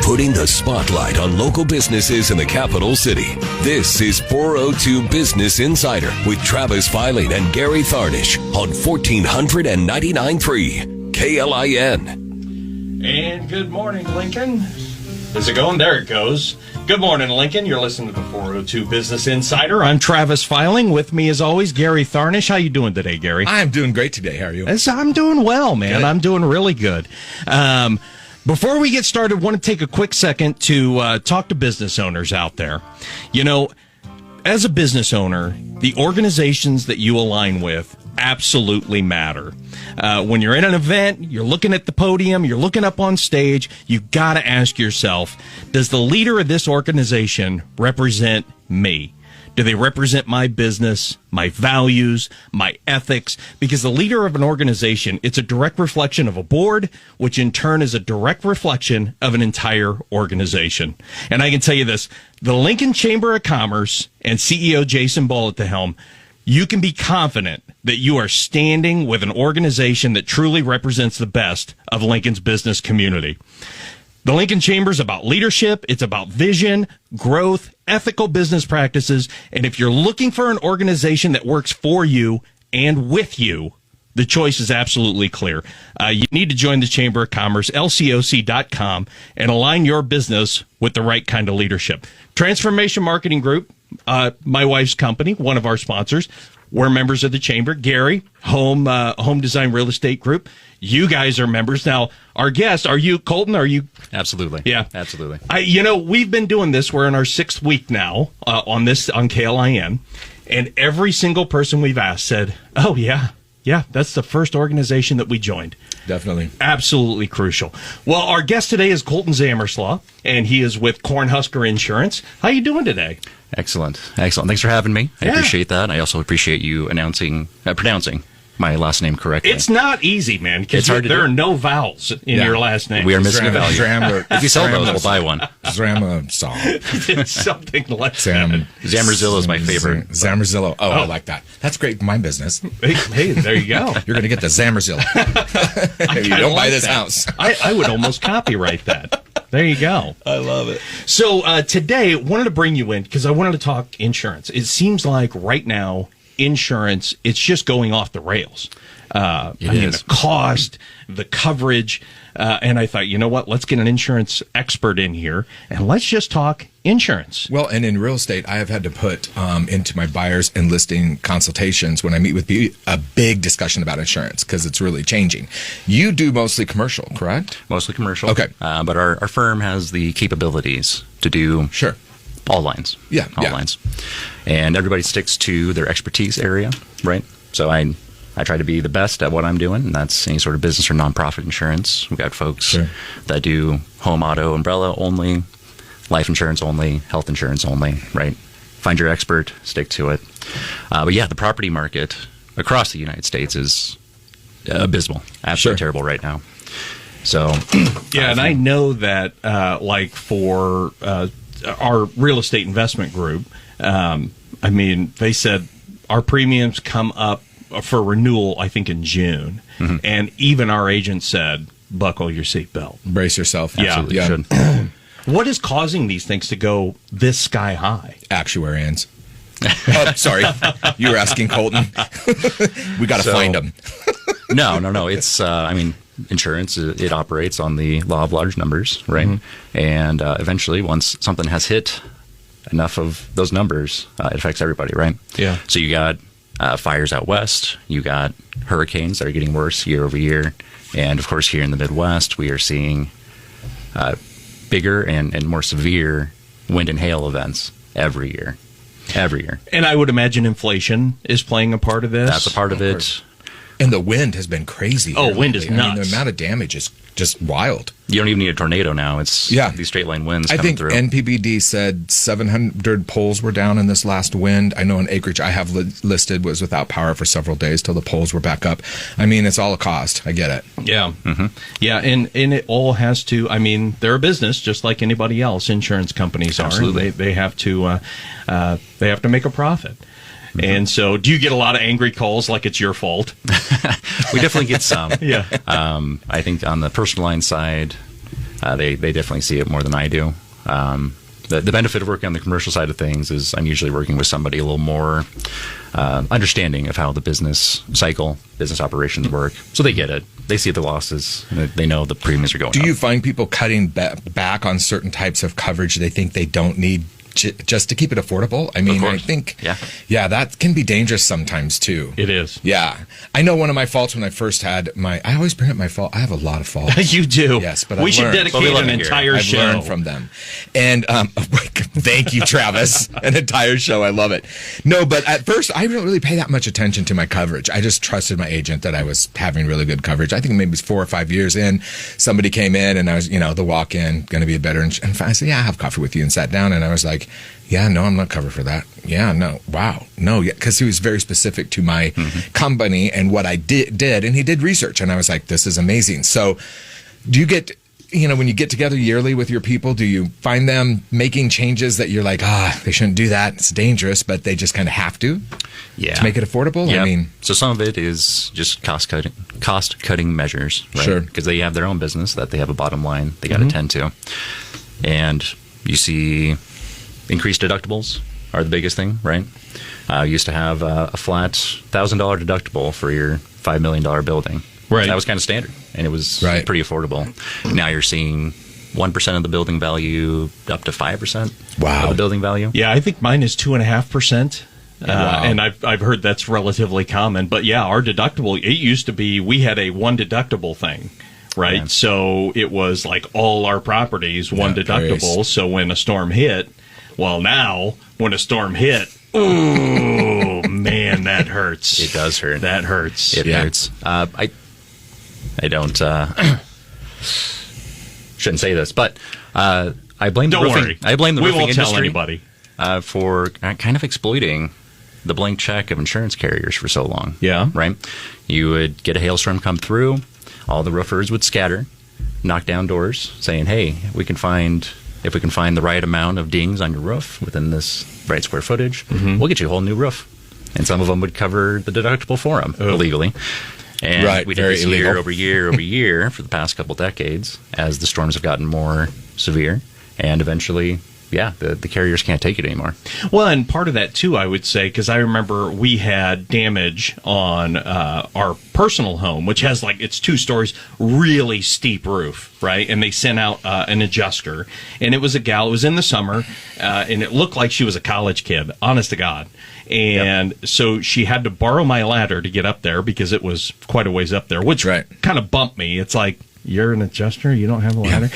putting the spotlight on local businesses in the capital city. This is 402 Business Insider with Travis Filing and Gary Tharnish on 1499.3 KLIN. And good morning, Lincoln. Is it going? There it goes. Good morning, Lincoln. You're listening to the 402 Business Insider. I'm Travis Filing. With me, as always, Gary Tharnish. How you doing today, Gary? I'm doing great today. How are you? I'm doing well, man. Good. I'm doing really good. Before we get started, I want to take a quick second to talk to business owners out there. You know, as a business owner, the organizations that you align with absolutely matter. When you're in an event, you're looking at the podium, you're looking up on stage, you got to ask yourself, does the leader of this organization represent me? Do they represent my business, my values, my ethics? Because the leader of an organization, it's a direct reflection of a board, which in turn is a direct reflection of an entire organization. And I can tell you this, the Lincoln Chamber of Commerce and CEO Jason Ball at the helm, you can be confident that you are standing with an organization that truly represents the best of Lincoln's business community. The Lincoln Chamber is about leadership. It's about vision, growth, ethical business practices. And if you're looking for an organization that works for you and with you, the choice is absolutely clear. You need to join the Chamber of Commerce, lcoc.com, and align your business with the right kind of leadership. Transformation Marketing Group, my wife's company, one of our sponsors. We're members of the Chamber. Gary, Home Design Real Estate Group. You guys are members. Now, our guest, are you, Colten? Are you? Absolutely. Yeah. Absolutely. We've been doing this. We're in our 6th week now on KLIN. And every single person we've asked said, oh, yeah, that's the first organization that we joined. Definitely. Absolutely crucial. Well, our guest today is Colten Zamrzla, and he is with Cornhusker Insurance. How you doing today? Excellent. Thanks for having me. I appreciate that. I also appreciate you pronouncing my last name correctly. It's not easy, man, because there are no vowels in your last name. We are missing a vowel. If you sell those, we'll buy one. It's something like that. Zamrzla is my favorite. Zamrzla. Oh, I like that. That's great for my business. Hey, there you go. You're going to get the Zamrzla. If you don't buy this house. I would almost copyright that. There you go. I love it. So today, I wanted to bring you in because I wanted to talk insurance. It seems like right now, insurance, it's just going off the rails. The cost, the coverage, and I thought, you know what, let's get an insurance expert in here, and let's just talk insurance. Well, and in real estate, I have had to put into my buyers and listing consultations when I meet with you a big discussion about insurance because it's really changing. You do mostly commercial, correct? Mostly commercial. Okay. But our firm has the capabilities to do all lines. All lines. And everybody sticks to their expertise area, right? So I try to be the best at what I'm doing, and that's any sort of business or nonprofit insurance. We've got folks that do home, auto, umbrella only, life insurance only, health insurance only, right? Find your expert, stick to it. But yeah, the property market across the United States is abysmal, absolutely terrible right now. So and I know that for our real estate investment group, they said our premiums come up for renewal, I think, in June. Mm-hmm. And even our agent said, buckle your seatbelt. Brace yourself. Absolutely should. What is causing these things to go this sky high? Actuarians. Sorry. You were asking Colten. We got to find them. No. It's, insurance, it operates on the law of large numbers, right? Mm-hmm. And eventually, once something has hit enough of those numbers, it affects everybody, right? Yeah. So you got fires out west, you got hurricanes that are getting worse year over year, and of course here in the Midwest, we are seeing bigger and more severe wind and hail events every year. And I would imagine inflation is playing a part of this. That's a part of it. And the wind has been crazy. Wind is nuts. The amount of damage is just wild. You don't even need a tornado now. It's these straight line winds coming through. I think NPBD said 700 poles were down in this last wind. I know an acreage I have listed was without power for several days till the poles were back up. It's all a cost. I get it. Yeah. Mm-hmm. Yeah, and it all has to, they're a business just like anybody else. Insurance companies are. Absolutely. They have to make a profit. Mm-hmm. And so, do you get a lot of angry calls like it's your fault? We definitely get some. Yeah. I think on the personal line side, They definitely see it more than I do. The benefit of working on the commercial side of things is I'm usually working with somebody a little more understanding of how the business cycle, business operations work. So they get it. They see the losses. And they know the premiums are going up. Do you find people cutting back on certain types of coverage they think they don't need just to keep it affordable? I mean, I think, that can be dangerous sometimes too. It is. Yeah. I know one of my faults when I first had I always bring up my fault. I have a lot of faults. You do. Yes, but we should dedicate an entire show. I've learned from them. And thank you, Travis. An entire show. I love it. No, but at first, I didn't really pay that much attention to my coverage. I just trusted my agent that I was having really good coverage. I think maybe 4 or 5 years in, somebody came in and I was, the walk-in, going to be a better. And I said, yeah, I'll have coffee with you, and sat down, and I was like, yeah, no, I'm not covered for that. Yeah, no, wow, no, yeah, because he was very specific to my company and what I did, and he did research, and I was like, this is amazing. So, do you get, when you get together yearly with your people, do you find them making changes that you're like, they shouldn't do that, it's dangerous, but they just kind of have to make it affordable? Yep. I mean, so some of it is just cost cutting measures, right? Sure, because they have their own business that they have a bottom line they got to tend to, and you see. Increased deductibles are the biggest thing, right? Used to have a flat $1,000 deductible for your $5 million building. Right. That was kind of standard, and it was pretty affordable. Now you're seeing 1% of the building value up to 5% of the building value. Yeah, I think mine is 2.5%. And I've heard that's relatively common. But yeah, our deductible, it used to be, we had a one deductible thing. Right. Yeah. So it was like all our properties, one deductible. So when a storm hit, now when a storm hit, oh man, that hurts. It does hurt. That hurts. It hurts. I don't shouldn't say this, but I blame the roofing. Worry. I blame the roofing industry. We won't tell anybody for kind of exploiting the blank check of insurance carriers for so long. Yeah. Right. You would get a hailstorm come through. All the roofers would scatter, knock down doors, saying, "Hey, if we can find the right amount of dings on your roof within this right square footage, we'll get you a whole new roof." And some of them would cover the deductible for them illegally. And we did this year over year for the past couple decades as the storms have gotten more severe, and eventually. Yeah, the carriers can't take it anymore. Well, and part of that, too, I would say, because I remember we had damage on our personal home, which has, it's 2 stories, really steep roof, right? And they sent out an adjuster. And it was a gal. It was in the summer, and it looked like she was a college kid, honest to God. And so she had to borrow my ladder to get up there because it was quite a ways up there, which kind of bumped me. It's like, you're an adjuster, you don't have a ladder.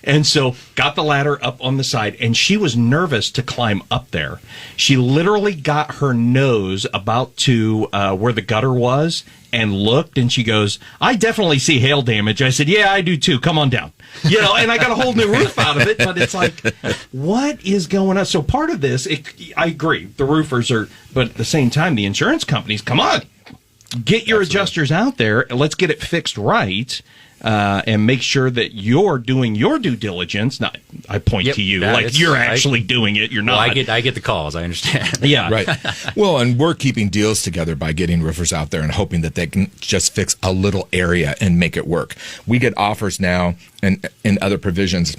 And so got the ladder up on the side, and she was nervous to climb up there. She literally got her nose about to where the gutter was and looked, and she goes, "I definitely see hail damage." I said, "Yeah, I do too. Come on down." And I got a whole new roof out of it, but it's like, what is going on? So part of this, I agree, the roofers are, but at the same time, the insurance companies, come on, get your adjusters out there, and let's get it fixed right. And make sure that you're doing your due diligence. Not, I point to you you're actually doing it. You're not. Well, I get the calls. I understand. Yeah, right. Well, and we're keeping deals together by getting roofers out there and hoping that they can just fix a little area and make it work. We get offers now and in other provisions,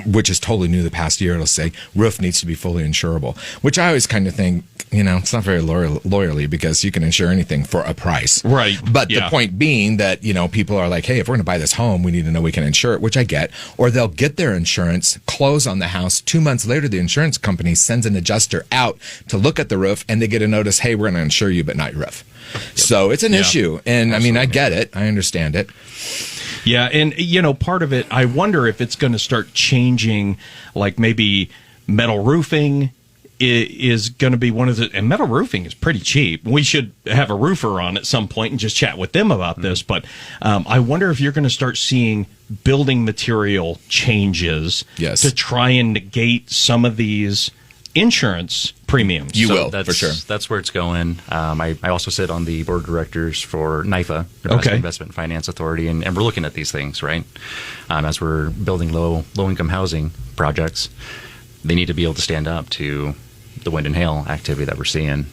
which is totally new the past year. It'll say roof needs to be fully insurable, which I always kind of think, it's not very lawyerly because you can insure anything for a price. Right. But the point being that, people are like, hey, if we're going to buy this home, we need to know we can insure it, which I get. Or they'll get their insurance, close on the house. 2 months later, the insurance company sends an adjuster out to look at the roof, and they get a notice, hey, we're going to insure you, but not your roof. Yep. So it's an issue. And absolutely. I get it. I understand it. Yeah, and, part of it, I wonder if it's going to start changing, like maybe metal roofing is going to be one of the, and metal roofing is pretty cheap. We should have a roofer on at some point and just chat with them about this. But I wonder if you're going to start seeing building material changes to try and negate some of these insurance premiums. You will, for sure. That's where it's going. I also sit on the board of directors for NIFA, Nebraska Investment and Finance Authority, and we're looking at these things, right? As we're building low-income housing projects, they need to be able to stand up to the wind and hail activity that we're seeing.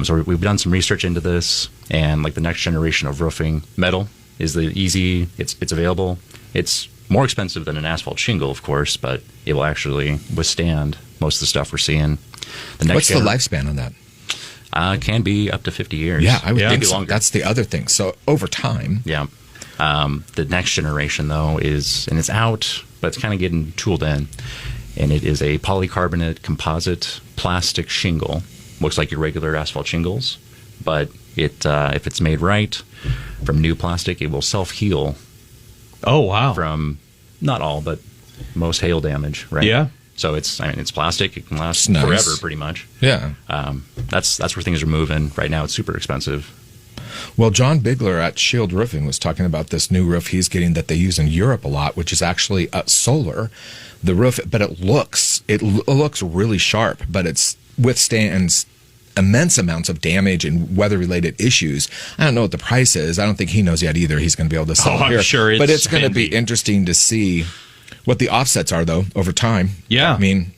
So we've done some research into this, and the next generation of roofing, metal is the easy. It's available. It's more expensive than an asphalt shingle, of course, but it will actually withstand most of the stuff we're seeing. What's the lifespan on that? Can be up to 50 years. Yeah, I would think so. Longer. That's the other thing. So over time. Yeah. The next generation, though, it's out, but it's kind of getting tooled in. And it is a polycarbonate composite plastic shingle. Looks like your regular asphalt shingles, but if it's made right from new plastic, it will self-heal. Oh, wow. From not all, but most hail damage, right? Yeah. So it's plastic. It can last nice. forever, pretty much. Yeah. That's where things are moving. Right now, it's super expensive. Well, John Bigler at Shield Roofing was talking about this new roof he's getting that they use in Europe a lot, which is actually solar. The roof, but it looks really sharp, but it withstands immense amounts of damage and weather-related issues. I don't know what the price is. I don't think he knows yet either. He's going to be able to sell it here. I'm sure but it's going to be interesting to see what the offsets are, though, over time. Yeah. I mean...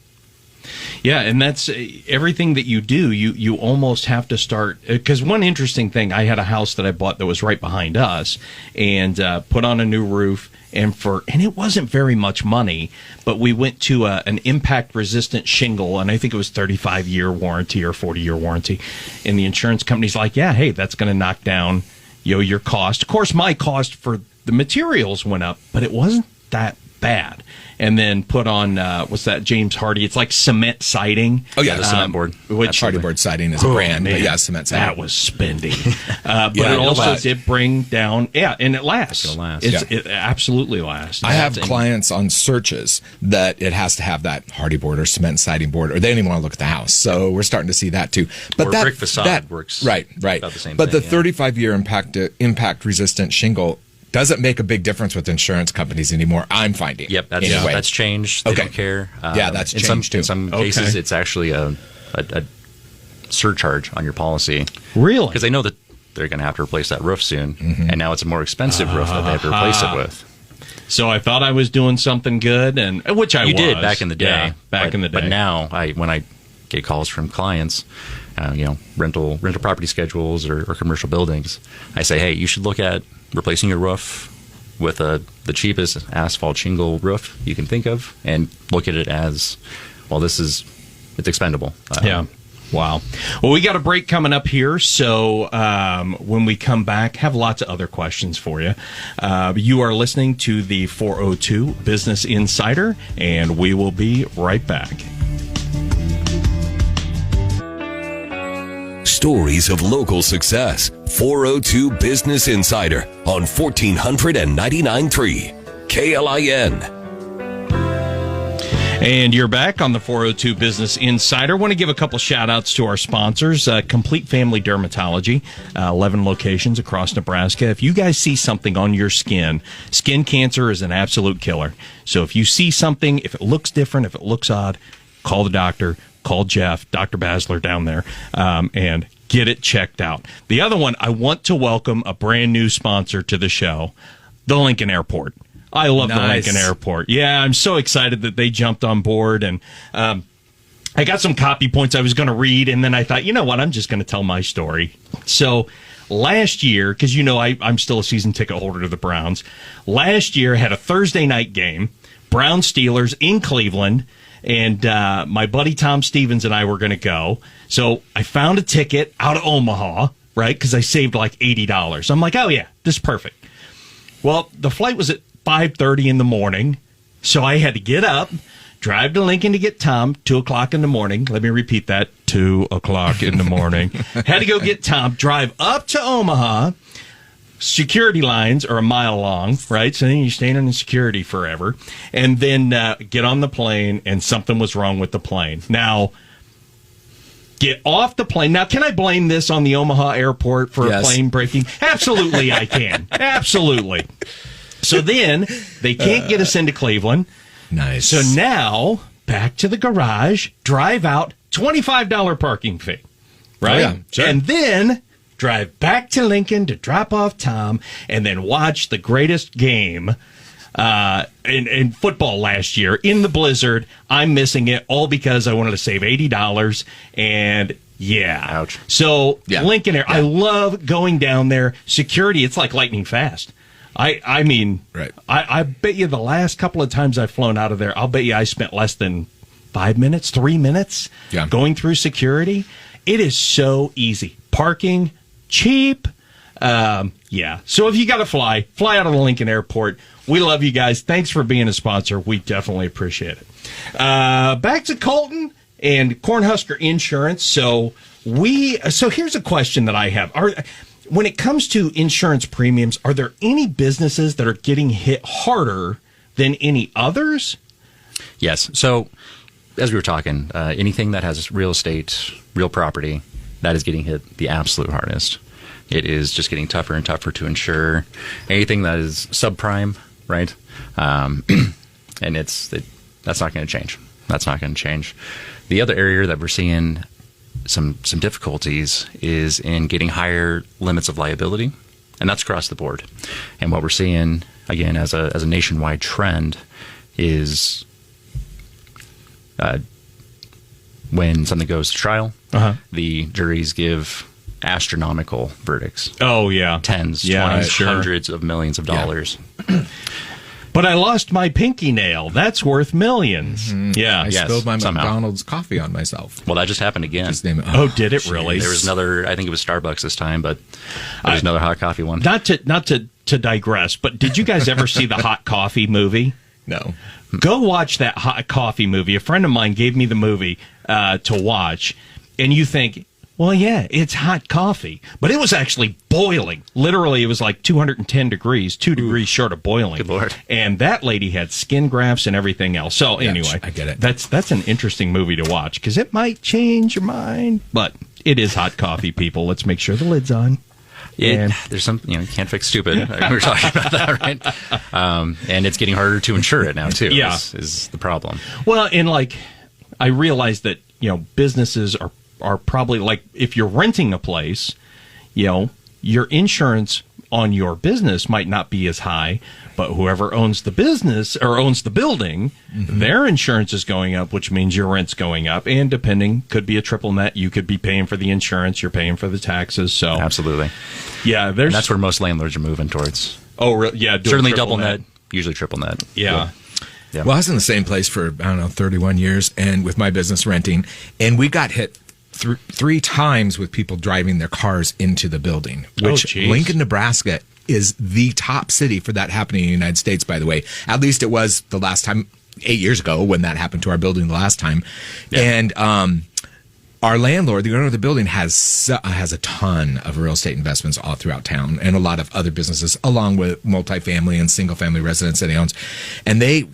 Yeah, and that's everything that you do, you almost have to start, because one interesting thing, I had a house that I bought that was right behind us, and put on a new roof, and it wasn't very much money, but we went to an impact-resistant shingle, and I think it was 35-year warranty or 40-year warranty, and the insurance company's like, yeah, hey, that's going to knock down your cost. Of course, my cost for the materials went up, but it wasn't that bad. And then put on what's that, James Hardy? It's like cement siding. Oh yeah, the cement board. Which Hardy board siding is a brand, man, but yeah, cement siding. That was spending, but it also did bring down. Yeah, and it lasts. It'll last. It absolutely lasts. I have clients on searches that it has to have that Hardy board or cement siding board, or they don't even want to look at the house. So we're starting to see that too. But or that brick facade works. Right. About the same but thing, the 35-year impact resistant shingle doesn't make a big difference with insurance companies anymore, I'm finding. Yep, that's changed. They don't care. That's changed too. In some cases, it's actually a surcharge on your policy. Really? Because they know that they're going to have to replace that roof soon, and now it's a more expensive roof that they have to replace it with. So I thought I was doing something good, and which I you was. did back in the day. Yeah, in the day. But now, when I get calls from clients, rental property schedules or commercial buildings, I say, hey, you should look at replacing your roof with the cheapest asphalt shingle roof you can think of, and look at it as, well, it's expendable. Yeah. Wow. Well, we got a break coming up here, so when we come back, have lots of other questions for you. You are listening to the 402 Business Insider, and we will be right back. Stories of local success. 402 Business Insider on 1499.3 KLIN. And you're back on the 402 Business Insider. Want to give a couple shout outs to our sponsors. Complete Family Dermatology, 11 locations across Nebraska. If you guys see something on your skin cancer is an absolute killer. So if you see something, if it looks different, if it looks odd, call the doctor. Call Jeff, Dr. Basler down there, and get it checked out. The other one, I want to welcome a brand new sponsor to the show, the Lincoln Airport. I love the Lincoln Airport. Yeah, I'm so excited that they jumped on board, and I got some copy points I was going to read, and then I thought, you know what, I'm just going to tell my story. So last year, because I'm still a season ticket holder to the Browns, last year had a Thursday night game, Browns-Steelers in Cleveland, and my buddy Tom Stevens and I were going to go. So I found a ticket out of Omaha, right, because I saved like $80. I'm like, oh, yeah, this is perfect. Well, the flight was at 5:30 in the morning, so I had to get up, drive to Lincoln to get Tom, 2 o'clock in the morning. Let me repeat that, 2 o'clock in the morning. Had to go get Tom, drive up to Omaha. Security lines are a mile long, right? So then you're standing in security forever. And then get on the plane, and something was wrong with the plane. Now, get off the plane. Now, can I blame this on the Omaha airport for a plane breaking? Absolutely, I can. Absolutely. So then they can't get us into Cleveland. Nice. So now, back to the garage, drive out, $25 parking fee, right? Oh, yeah, sure. And then drive back to Lincoln to drop off Tom, and then watch the greatest game in football last year in the blizzard. I'm missing it all because I wanted to save $80, and yeah. Ouch. So Lincoln Air, I love going down there. Security, it's like lightning fast. I mean, right. I bet you the last couple of times I've flown out of there, I'll bet you I spent less than 5 minutes, 3 minutes going through security. It is so easy. Parking, cheap. Yeah. So if you got to fly out of the Lincoln Airport. We love you guys. Thanks for being a sponsor. We definitely appreciate it. Back to Colten and Cornhusker Insurance. So here's a question that I have. When it comes to insurance premiums, are there any businesses that are getting hit harder than any others? Yes. So as we were talking, anything that has real estate, real property, that is getting hit the absolute hardest. It is just getting tougher and tougher to insure. Anything that is subprime, right? And that's not going to change. That's not going to change. The other area that we're seeing some difficulties is in getting higher limits of liability, and that's across the board. And what we're seeing, again, as a nationwide trend is when something goes to trial, the juries give astronomical verdicts. Oh, yeah. Tens, 20s, hundreds of millions of dollars. Yeah. But I lost my pinky nail. That's worth millions. Mm-hmm. Yeah. I spilled my McDonald's coffee on myself. Well, that just happened again. Oh, did it really? There was another, I think it was Starbucks this time, but there was another hot coffee one. Not to digress, but did you guys ever see the hot coffee movie? No. Go watch that hot coffee movie. A friend of mine gave me the movie to watch, and you think, well, yeah, it's hot coffee. But it was actually boiling. Literally, it was like 210 degrees, 2 degrees short of boiling. Good Lord. And that lady had skin grafts and everything else. So anyway, I get it. That's an interesting movie to watch because it might change your mind. But it is hot coffee, people. Let's make sure the lid's on. There's some, you can't fix stupid. We were talking about that, right? And it's getting harder to insure it now, too, is the problem. Well, and I realize that, businesses are probably like if you're renting a place, your insurance on your business might not be as high, but whoever owns the business or owns the building, their insurance is going up, which means your rent's going up. And depending, could be a triple net. You could be paying for the insurance. You're paying for the taxes. So absolutely. Yeah. And that's where most landlords are moving towards. Oh, really? Yeah. Certainly double net, usually triple net. Yeah. Yeah. Well, I was in the same place for, 31 years and with my business renting, and we got hit three times with people driving their cars into the building, which Lincoln, Nebraska is the top city for that happening in the United States, by the way. At least it was the last time, 8 years ago, when that happened to our building the last time. Yeah. And our landlord, the owner of the building, has a ton of real estate investments all throughout town and a lot of other businesses, along with multifamily and single-family residents that he owns. And they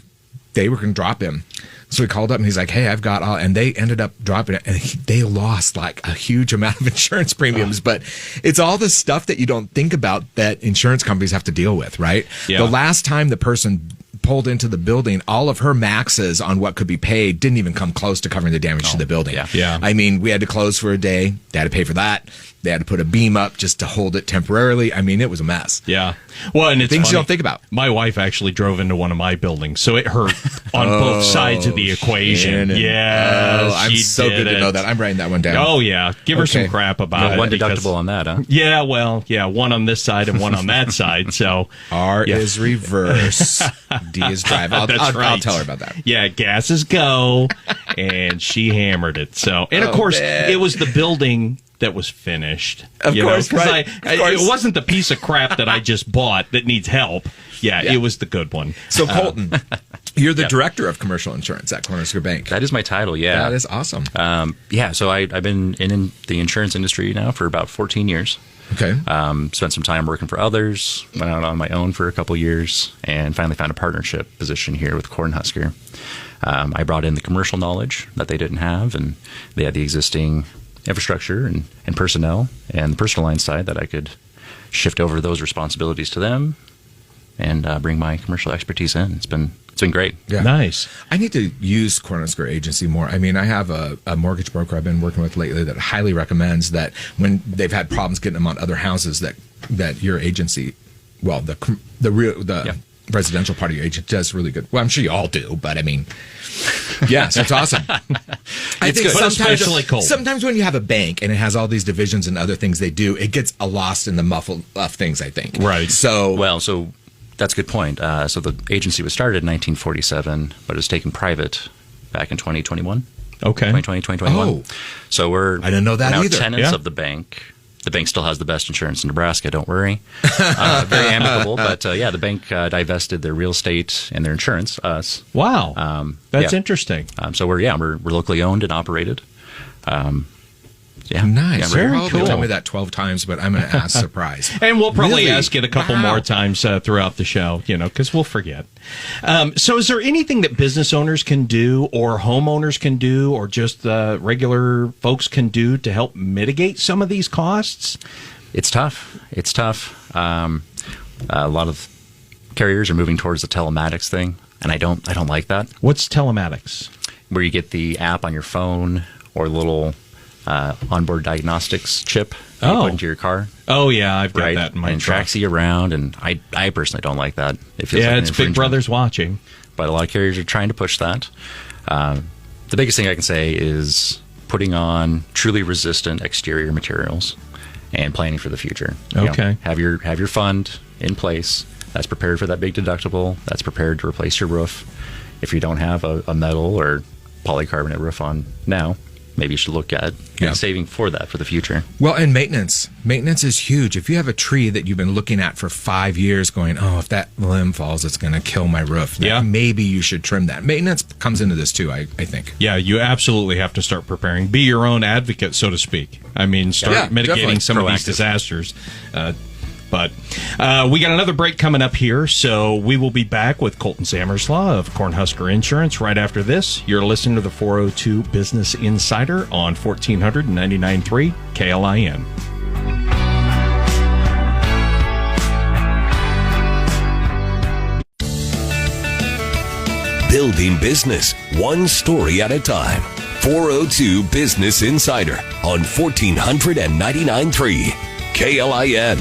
were going to drop him. So he called up and he's like, hey, I've got all, and they ended up dropping it, and they lost like a huge amount of insurance premiums. But it's all the stuff that you don't think about that insurance companies have to deal with, right? Yeah. The last time the person pulled into the building, all of her maxes on what could be paid didn't even come close to covering the damage to the building. Yeah. I mean, we had to close for a day. They had to pay for that. They had to put a beam up just to hold it temporarily. I mean, it was a mess. Yeah. Well, and it's things funny. You don't think about. My wife actually drove into one of my buildings, so it hurt on both sides of the equation. Yeah. I'm so good to know that. I'm writing that one down. Oh, yeah. Give her some crap about it. One deductible on that, huh? Yeah, well, one on this side and one on that side. So R is reverse. D is drive. I'll tell her about that. Yeah, gas is go, and she hammered it. So, and of course, it was the building that was finished. Of course, right. It wasn't the piece of crap that I just bought that needs help. Yeah, it was the good one. So, Colten, you're the director of commercial insurance at Cornhusker Bank. That is my title, yeah. That is awesome. So I've been in the insurance industry now for about 14 years. Okay. Spent some time working for others, went out on my own for a couple years, and finally found a partnership position here with Cornhusker. I brought in the commercial knowledge that they didn't have, and they had the existing infrastructure and personnel and the personal line side that I could shift over those responsibilities to them and bring my commercial expertise in. It's been great. Yeah. Nice. I need to use Cornhusker Agency more. I mean, I have a mortgage broker I've been working with lately that highly recommends that when they've had problems getting them on other houses, that your agency, well, the residential part of your agent does really good. Well, I'm sure you all do, but I mean, yes, it's awesome. I think sometimes when you have a bank and it has all these divisions and other things they do, it gets lost in the muffle of things, I think. Right. So That's a good point. So the agency was started in 1947, but it was taken private back in 2021. Okay. 2020, 2021. Oh. So I didn't know that we're now either. tenants of the bank. The bank still has the best insurance in Nebraska, don't worry. Very amicable, but the bank divested their real estate and their insurance, us. Wow. That's interesting. So we're locally owned and operated. Nice. Very cool. cool. Tell me that 12 times, but I'm going to ask surprise. And we'll probably Really? ask it a couple more times throughout the show, because we'll forget. So is there anything that business owners can do or homeowners can do or just regular folks can do to help mitigate some of these costs? It's tough. A lot of carriers are moving towards the telematics thing, and I don't like that. What's telematics? Where you get the app on your phone or the little onboard diagnostics chip that you put into your car. Oh, yeah, I've got that in my and truck. tracks you around, and I personally don't like that. It feels like an it's Big infringement. Brother's watching. But a lot of carriers are trying to push that. The biggest thing I can say is putting on truly resistant exterior materials and planning for the future. Okay. Have your fund in place that's prepared for that big deductible, that's prepared to replace your roof. If you don't have a metal or polycarbonate roof on now, maybe you should look at saving for that for the future. Well, and maintenance. Maintenance is huge. If you have a tree that you've been looking at for 5 years going, if that limb falls, it's going to kill my roof. Maybe you should trim that. Maintenance comes into this too, I think. Yeah, you absolutely have to start preparing. Be your own advocate, so to speak. I mean, start mitigating some of these disasters. But we got another break coming up here, so we will be back with Colten Zamrzla of Cornhusker Insurance right after this. You're listening to the 402 Business Insider on 1499.3 KLIN. Building business, one story at a time. 402 Business Insider on 1499.3 KLIN.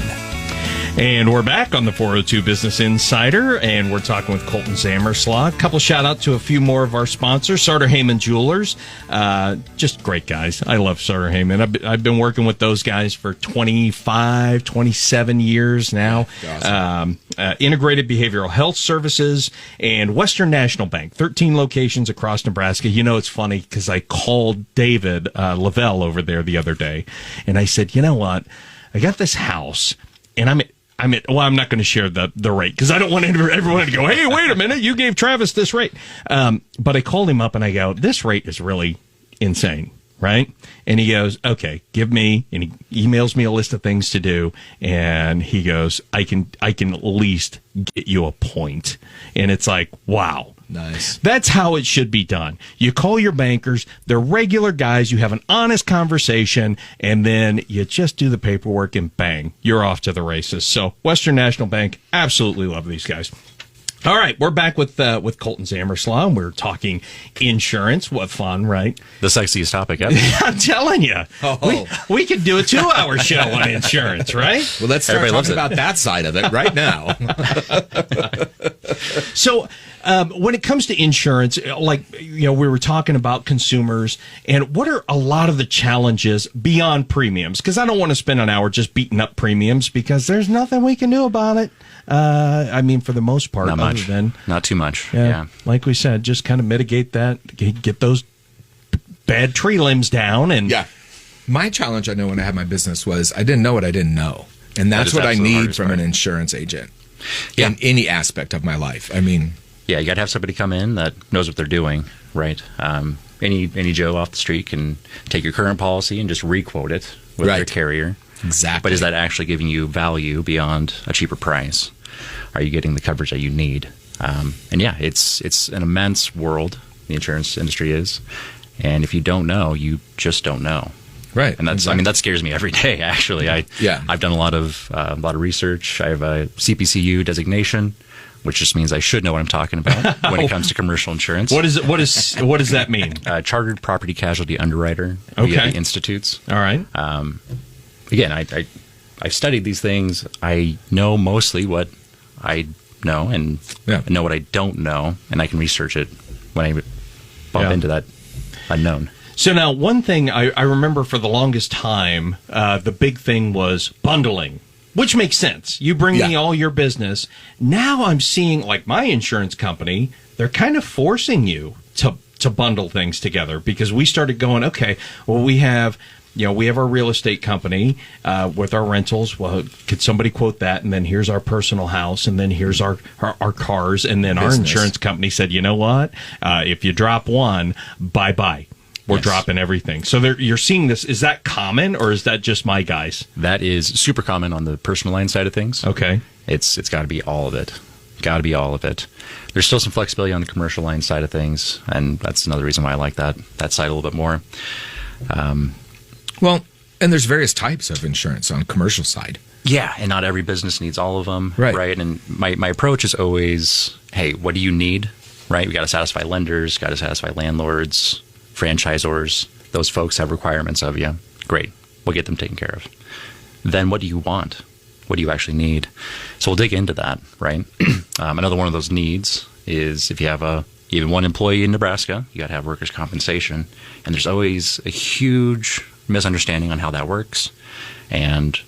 And we're back on the 402 Business Insider, and we're talking with Colten Zamrzla. A couple shout out to a few more of our sponsors. Sartor Heyman Jewelers, just great guys. I love Sartor Heyman. I've been working with those guys for 25, 27 years now. Awesome. Integrated Behavioral Health Services and Western National Bank, 13 locations across Nebraska. It's funny because I called David Lavelle over there the other day, and I said, you know what? I got this house, and I'm not going to share the rate because I don't want everyone to go, hey, wait a minute, you gave Travis this rate. But I called him up and I go, this rate is really insane, right? And he goes, okay, give me, and he emails me a list of things to do. And he goes, I can at least get you a point. And it's like, wow. Nice. That's how it should be done. You call your bankers, they're regular guys, you have an honest conversation, and then you just do the paperwork and bang, you're off to the races. So Western National Bank, absolutely love these guys. All right, we're back with Colten Zamrzla, and we're talking insurance. What fun, right? The sexiest topic ever. I'm telling you. We could do a 2-hour show on insurance, right? Well, let's start talking about that side of it right now. So, when it comes to insurance, we were talking about consumers, and what are a lot of the challenges beyond premiums? Because I don't want to spend an hour just beating up premiums because there's nothing we can do about it. For the most part, not much. Not too much. Yeah. Like we said, just kind of mitigate that, get those bad tree limbs down. And my challenge, I know, when I had my business was I didn't know what I didn't know. And that's what I need from an insurance agent in any aspect of my life. Yeah, you got to have somebody come in that knows what they're doing, right? Any Joe off the street can take your current policy and just re-quote it with their carrier. Exactly. But is that actually giving you value beyond a cheaper price? Are you getting the coverage that you need? It's an immense world, the insurance industry is. And if you don't know, you just don't know. Right. And that's that scares me every day, actually. I've done a lot of research. I have a CPCU designation, which just means I should know what I'm talking about when it comes to commercial insurance. What does that mean? Chartered Property Casualty Underwriter via the institutes. All right. Again, I've studied these things. I know mostly what I know and know what I don't know, and I can research it when I bump into that unknown. So now, one thing I remember for the longest time, the big thing was bundling. Which makes sense. You bring me all your business. Now I'm seeing, like my insurance company, they're kind of forcing you to bundle things together, because we started going, okay, well, we have our real estate company with our rentals. Well, could somebody quote that? And then here's our personal house, and then here's our cars, and then our insurance company said, you know what? If you drop one, bye-bye. We're dropping everything. So you're seeing this. Is that common, or is that just my guys? That is super common on the personal line side of things. Okay. It's got to be all of it. Got to be all of it. There's still some flexibility on the commercial line side of things, and that's another reason why I like that side a little bit more. Well, and there's various types of insurance on commercial side. Yeah, and not every business needs all of them. Right. And my approach is always, hey, what do you need? Right? We got to satisfy lenders, got to satisfy landlords, franchisors. Those folks have requirements of you. Great. We'll get them taken care of. Then what do you want? What do you actually need? So we'll dig into that, right? Another one of those needs is if you have even one employee in Nebraska, you got to have workers' compensation. And there's always a huge misunderstanding on how that works. And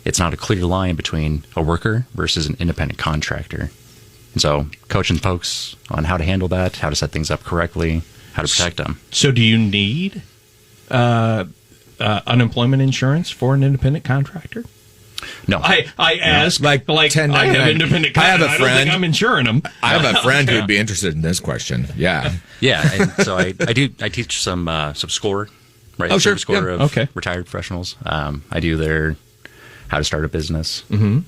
it's not a clear line between a worker versus an independent contractor. And so coaching folks on how to handle that, how to set things up correctly, how to protect them. So do you need unemployment insurance for an independent contractor? No. I ask, like I have independent contractors. I have a I friend. don't think I'm insuring them. I have a friend who would be interested in this question. Yeah. Yeah. And so I teach some SCORE, right? Oh, sure. SCORE Yeah. of retired professionals. I do their how to start a business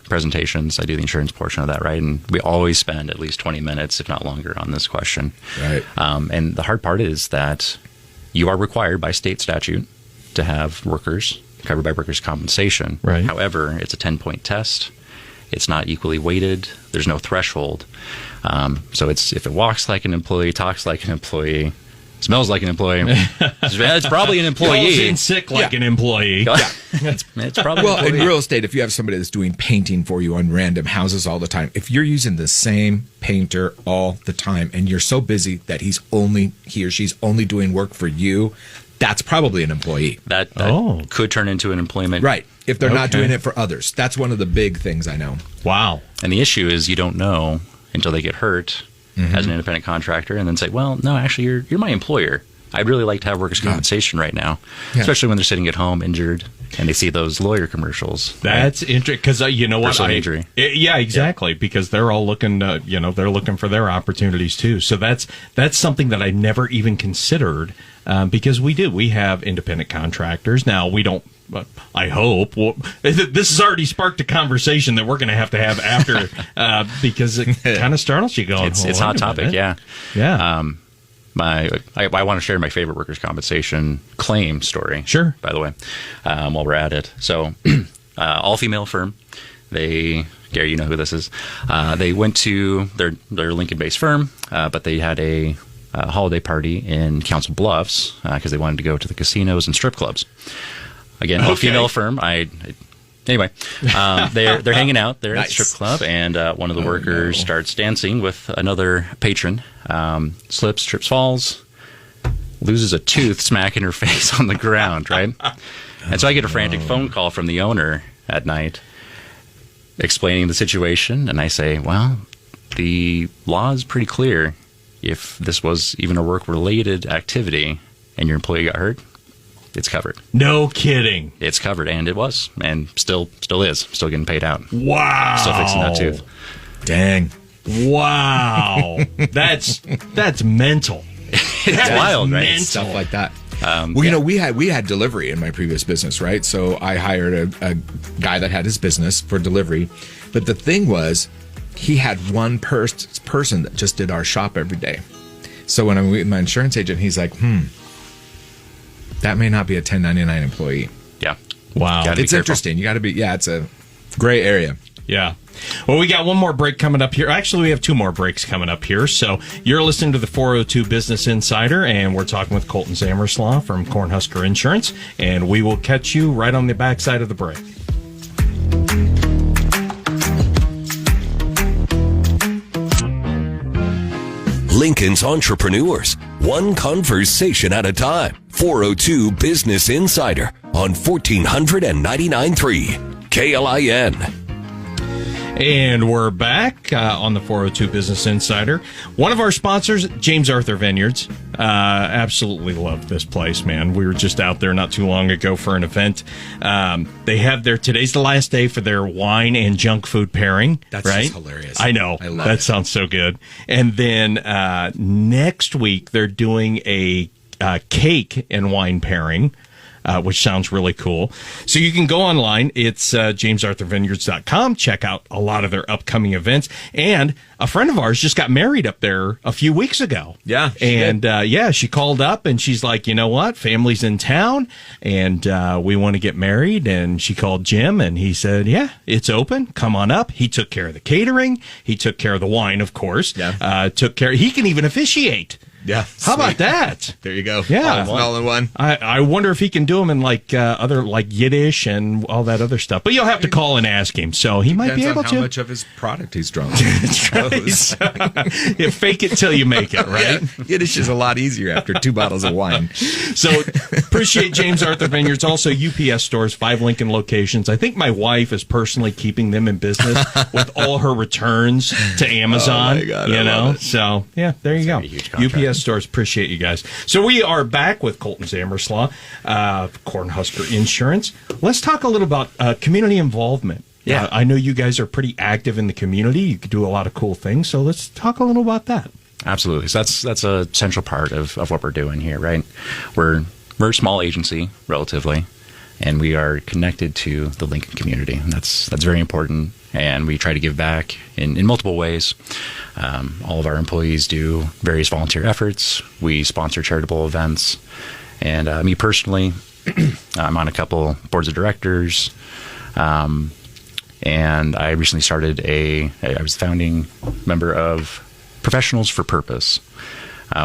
presentations. I do the insurance portion of that, right? And we always spend at least 20 minutes, if not longer, on this question. Right. And the hard part is that you are required by state statute to have workers covered by workers' compensation. Right. However, it's a 10-point test. It's not equally weighted. There's no threshold. So it's if it walks like an employee, talks like an employee, smells like an employee, it's probably an employee. Calls in sick like an employee. Yeah. it's probably Well, an in employee. real estate, if you have somebody that's doing painting for you on random houses all the time, if you're using the same painter all the time and you're so busy that he or she's only doing work for you, that's probably an employee. That could turn into an employment. Right. If they're not Okay. doing it for others. That's one of the big things I know. Wow. And the issue is you don't know until they get hurt as an independent contractor and then say, well, no, actually, you're my employer. I'd really like to have workers' compensation right now, especially when they're sitting at home injured and they see those lawyer commercials. That's interesting because you know what? Personal injury. Yeah, exactly. Yeah. Because they're all looking, they're looking for their opportunities too. So that's something that I never even considered because we have independent contractors. Now we don't. I hope. Well, this has already sparked a conversation that we're going to have after because it kind of startles you going. It's a hot topic. Yeah. Yeah. I want to share my favorite workers' compensation claim story. Sure. By the way, while we're at it. So, all-female firm. Gary, you know who this is. They went to their Lincoln-based firm, but they had a holiday party in Council Bluffs because they wanted to go to the casinos and strip clubs. Again, all-female firm. Anyway, they're hanging out there at the strip club, and one of the workers starts dancing with another patron. Slips, trips, falls, loses a tooth, smacking her face on the ground, right? And so I get a frantic phone call from the owner at night explaining the situation, and I say, well, the law is pretty clear. If this was even a work-related activity and your employee got hurt, it's covered. No kidding. It's covered, and it was, and still is, still getting paid out. Wow. Still fixing that tooth. Dang. Wow. That's mental. It's wild, right? Mental. Stuff like that. We had delivery in my previous business, right? So I hired a guy that had his business for delivery. But the thing was, he had one person that just did our shop every day. So when I'm with my insurance agent, he's like, that may not be a 1099 employee. Yeah. Wow. It's interesting. You got to be, it's a gray area. Yeah. Well, we got one more break coming up here. Actually, we have two more breaks coming up here. So you're listening to the 402 Business Insider, and we're talking with Colten Zamrzla from Cornhusker Insurance, and we will catch you right on the backside of the break. Lincoln's entrepreneurs, one conversation at a time. 402 Business Insider on 1499.3 KLIN. And we're back on the 402 Business Insider. One of our sponsors, James Arthur Vineyards. Absolutely love this place, man. We were just out there not too long ago for an event. They have today's the last day for their wine and junk food pairing. That's right? just hilarious. I know. I love that it. Sounds so good. And then next week, they're doing a cake and wine pairing. Which sounds really cool. So you can go online. It's jamesarthurvineyards.com. Check out a lot of their upcoming events. And a friend of ours just got married up there a few weeks ago. Yeah. And she called up and she's like, you know what? Family's in town and we want to get married. And she called Jim and he said, yeah, it's open. Come on up. He took care of the catering. He took care of the wine, of course. Yeah. He can even officiate. Yeah. How about that? There you go. Yeah. All in one. I wonder if he can do them in other Yiddish and all that other stuff. But you'll have to call and ask him. So he might be able on to. how much of his product he's drunk. That's right. Yeah, fake it till you make it, right? Yeah. Yiddish is a lot easier after 2 bottles of wine. So appreciate James Arthur Vineyards. Also UPS stores, 5 Lincoln locations. I think my wife is personally keeping them in business with all her returns to Amazon. Oh my God, you I know? love it. So yeah, there you go. UPS stores, appreciate you guys. So we are back with Colten Zamrzla, Cornhusker Insurance. Let's talk a little about community involvement. Yeah. I know you guys are pretty active in the community. You could do a lot of cool things. So let's talk a little about that. Absolutely. So that's a central part of what we're doing here, right? We're a small agency, relatively, and we are connected to the Lincoln community. And that's very important. And we try to give back in multiple ways. All of our employees do various volunteer efforts. We sponsor charitable events. And me personally, I'm on a couple boards of directors. And I recently started I was the founding member of Professionals for Purpose.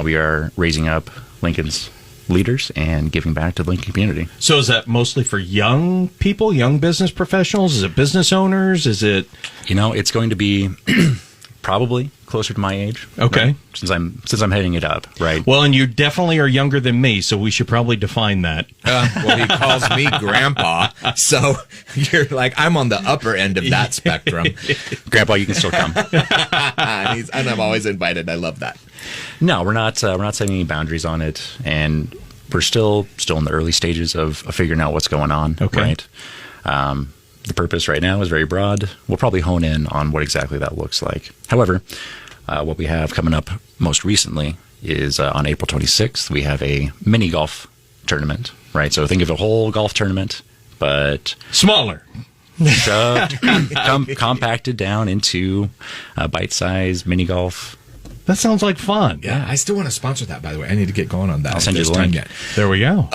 We are raising up Lincoln's leaders and giving back to the Lincoln community. So is that mostly for young people, young business professionals? Is it business owners? Is it... It's going to be probably closer to my age. Okay. Right? Since I'm heading it up, right? Well, and you definitely are younger than me, so we should probably define that. Well, he calls me grandpa, so you're like, I'm on the upper end of that spectrum. Grandpa, you can still come. and I'm always invited. I love that. No, we're not setting any boundaries on it, and we're still in the early stages of figuring out what's going on. Okay. Right. The purpose right now is very broad. We'll probably hone in on what exactly that looks like. However, what we have coming up most recently is on April 26th, we have a mini golf tournament, right? So think of a whole golf tournament, but smaller. Shoved, compacted down into a bite-sized mini golf. That sounds like fun. Yeah, I still want to sponsor that, by the way. I need to get going on that. I'll send you the link. There we go.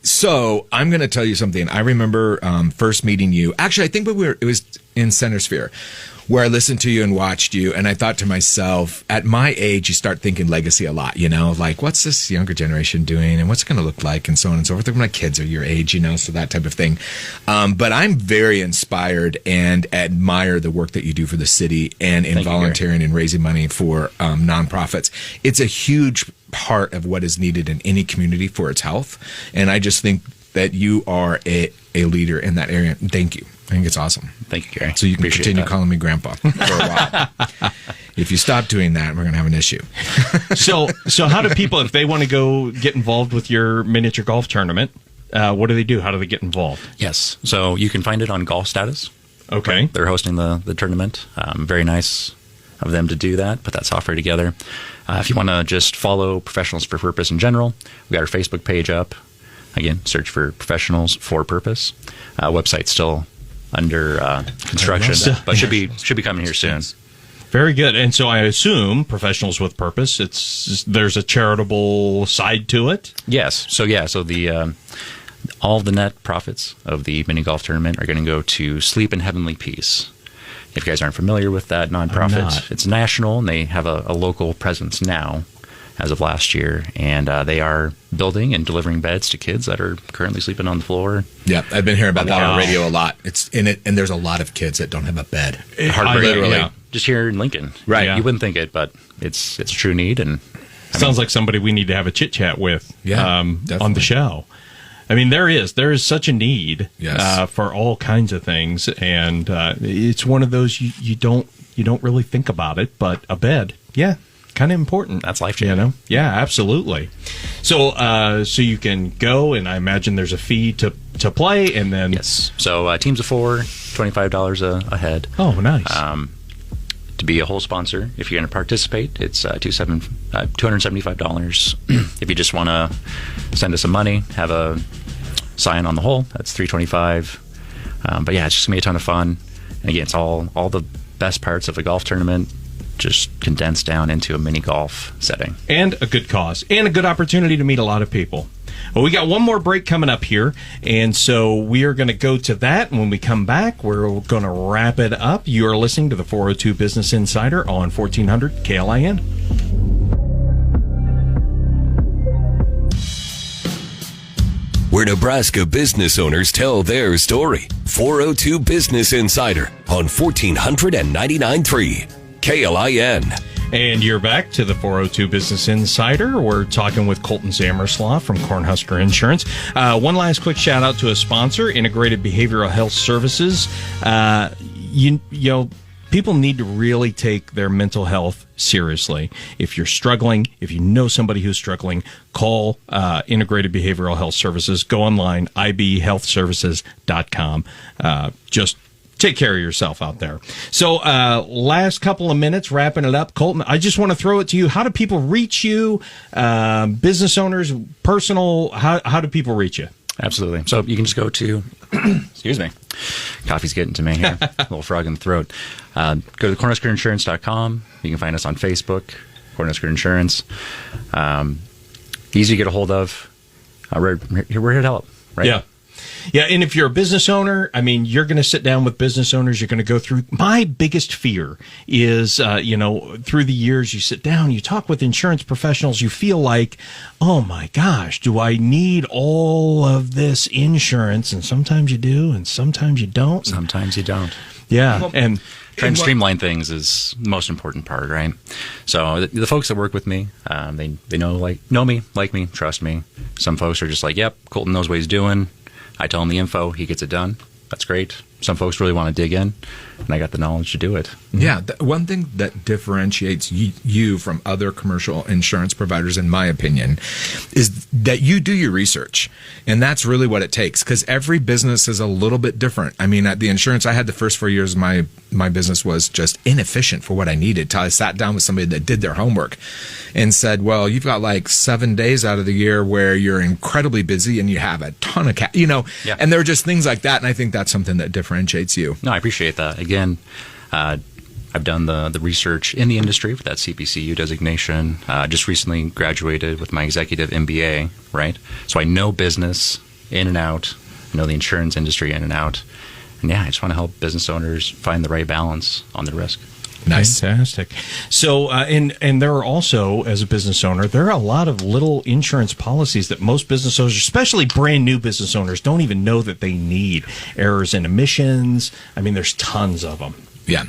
So I'm going to tell you something. I remember first meeting you. Actually, I think it was in Center Sphere, where I listened to you and watched you, and I thought to myself, at my age, you start thinking legacy a lot, like, what's this younger generation doing, and what's it going to look like, and so on and so forth. My kids are your age, so that type of thing. But I'm very inspired and admire the work that you do for the city and in volunteering and raising money for nonprofits. It's a huge part of what is needed in any community for its health, and I just think that you are a leader in that area. Thank you. I think it's awesome. Thank you, Gary. So you can continue calling me grandpa for a while. If you stop doing that, we're going to have an issue. So how do people, if they want to go get involved with your miniature golf tournament, what do they do? How do they get involved? Yes. So you can find it on Golf Status. Okay. They're hosting the tournament. Very nice of them to do that, put that software together. If you want to just follow Professionals for Purpose in general, we got our Facebook page up. Again, search for Professionals for Purpose. Website's still under construction, but should be coming here soon. Very good. And so I assume Professionals with Purpose, there's a charitable side to it? Yes. So the all the net profits of the mini golf tournament are going to go to Sleep in Heavenly Peace. If you guys aren't familiar with that nonprofit, it's national, and they have a local presence now as of last year, and they are building and delivering beds to kids that are currently sleeping on the floor. Yeah, I've been hearing about that on the radio a lot. It's in it, and there's a lot of kids that don't have a bed. Literally, just here in Lincoln, right? Yeah. You wouldn't think it, but it's a true need, and sounds like somebody we need to have a chit chat with. Yeah, on the show. I mean, there is such a need Yes. for all kinds of things, and it's one of those you don't really think about it, but a bed, yeah, kind of important. That's life-changing. Yeah, absolutely. So you can go, and I imagine there's a fee to play, and then Yes. So teams of 4, $25 a head. Oh, nice. To be a whole sponsor, if you're going to participate, it's $275. If you just want to send us some money, have a sign on the hole, that's $325. But yeah, it's just going to be a ton of fun. And again, it's all the best parts of a golf tournament just condensed down into a mini golf setting. And a good cause, and a good opportunity to meet a lot of people. Well, we got one more break coming up here, and so we are going to go to that. And when we come back, we're going to wrap it up. You are listening to the 402 Business Insider on 1400 KLIN. Where Nebraska business owners tell their story. 402 Business Insider on 1499.3 KLIN. And you're back to the 402 Business Insider. We're talking with Colten Zamrzla from Cornhusker Insurance. One last quick shout out to a sponsor, Integrated Behavioral Health Services. You know, people need to really take their mental health seriously. If you're struggling, if you know somebody who's struggling, call Integrated Behavioral Health Services. Go online, ibhealthservices.com. Just take care of yourself out there. So last couple of minutes, wrapping it up. Colten, I just want to throw it to you. How do people reach you? Business owners, personal, how do people reach you? Absolutely. So you can just go to, excuse me, coffee's getting to me here, a little frog in the throat. Go to cornhuskerinsurance.com. You can find us on Facebook, Cornhusker Insurance. Easy to get a hold of. We're here to help, right? Yeah. Yeah, and if you're a business owner, I mean, you're going to sit down with business owners. You're going to go through. My biggest fear is, through the years, you sit down, you talk with insurance professionals, you feel like, oh my gosh, do I need all of this insurance? And sometimes you do, and sometimes you don't. Sometimes you don't. Yeah, and trying to streamline things is the most important part, right? So the folks that work with me, they know me, like me, trust me. Some folks are just like, yep, Colten knows what he's doing. I tell him the info, he gets it done. That's great. Some folks really want to dig in, and I got the knowledge to do it. Yeah, one thing that differentiates you from other commercial insurance providers, in my opinion, is that you do your research. And that's really what it takes, because every business is a little bit different. I mean, at the insurance I had the first 4 years, my business was just inefficient for what I needed, till I sat down with somebody that did their homework and said, well, you've got like 7 days out of the year where you're incredibly busy and you have a ton of Yeah. And there are just things like that, and I think that's something that differentiates you. No, I appreciate that. Again, I've done the research in the industry with that CPCU designation. Just recently graduated with my executive MBA, right? So I know business in and out. I know the insurance industry in and out. And yeah, I just want to help business owners find the right balance on their risk. Nice. Fantastic. So, and there are also, as a business owner, there are a lot of little insurance policies that most business owners, especially brand new business owners, don't even know that they need. Errors and omissions. I mean, there's tons of them. Yeah.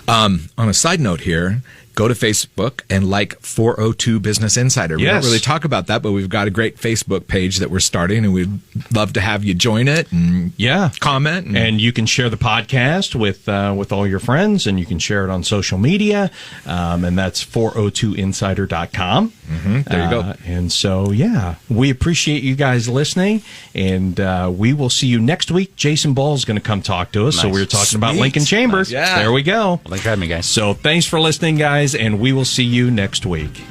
On a side note here, go to Facebook and like 402 Business Insider. We don't really talk about that, but we've got a great Facebook page that we're starting, and we'd love to have you join it and comment. And you can share the podcast with all your friends, and you can share it on social media, and that's 402insider.com. There you go. And so, yeah, we appreciate you guys listening, and we will see you next week. Jason Ball is going to come talk to us. Nice. So we were talking about Lincoln Chambers. Nice. Yeah. There we go. Well, thanks for having me, guys. So thanks for listening, guys, and we will see you next week.